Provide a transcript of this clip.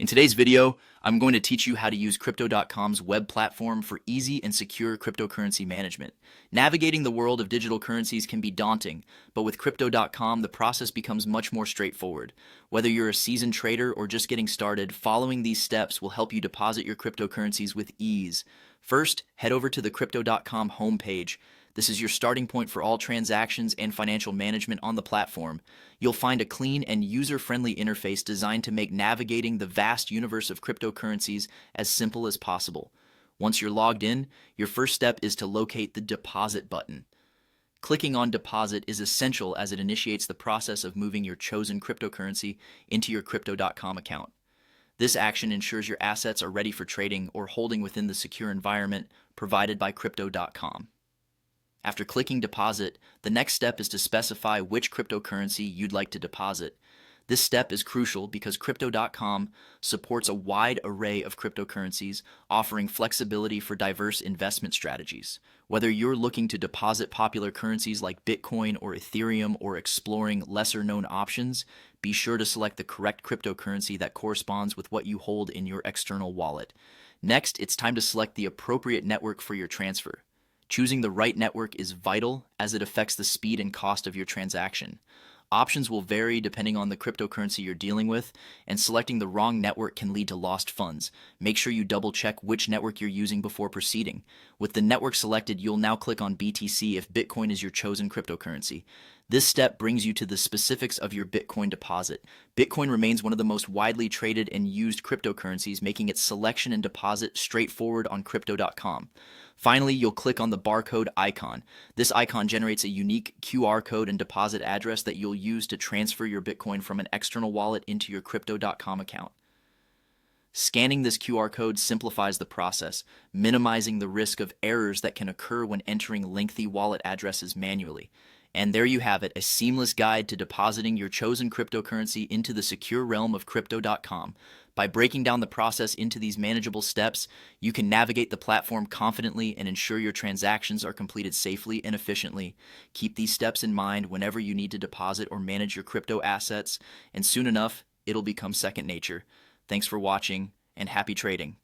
In today's video, I'm going to teach you how to use Crypto.com's web platform for easy and secure cryptocurrency management. Navigating the world of digital currencies can be daunting, but with Crypto.com, the process becomes much more straightforward. Whether you're a seasoned trader or just getting started, following these steps will help you deposit your cryptocurrencies with ease. First, head over to the Crypto.com homepage. This is your starting point for all transactions and financial management on the platform. You'll find a clean and user-friendly interface designed to make navigating the vast universe of cryptocurrencies as simple as possible. Once you're logged in, your first step is to locate the Deposit button. Clicking on Deposit is essential as it initiates the process of moving your chosen cryptocurrency into your Crypto.com account. This action ensures your assets are ready for trading or holding within the secure environment provided by Crypto.com. After clicking Deposit, the next step is to specify which cryptocurrency you'd like to deposit. This step is crucial because Crypto.com supports a wide array of cryptocurrencies, offering flexibility for diverse investment strategies. Whether you're looking to deposit popular currencies like Bitcoin or Ethereum or exploring lesser-known options, be sure to select the correct cryptocurrency that corresponds with what you hold in your external wallet. Next, it's time to select the appropriate network for your transfer. Choosing the right network is vital as it affects the speed and cost of your transaction. Options will vary depending on the cryptocurrency you're dealing with, and selecting the wrong network can lead to lost funds. Make sure you double check which network you're using before proceeding. With the network selected, you'll now click on BTC if Bitcoin is your chosen cryptocurrency. This step brings you to the specifics of your Bitcoin deposit. Bitcoin remains one of the most widely traded and used cryptocurrencies, making its selection and deposit straightforward on Crypto.com. Finally, you'll click on the barcode icon. This icon generates a unique QR code and deposit address that you'll use to transfer your Bitcoin from an external wallet into your Crypto.com account. Scanning this QR code simplifies the process, minimizing the risk of errors that can occur when entering lengthy wallet addresses manually. And there you have it, a seamless guide to depositing your chosen cryptocurrency into the secure realm of Crypto.com. By breaking down the process into these manageable steps, you can navigate the platform confidently and ensure your transactions are completed safely and efficiently. Keep these steps in mind whenever you need to deposit or manage your crypto assets, and soon enough, it'll become second nature. Thanks for watching, and happy trading.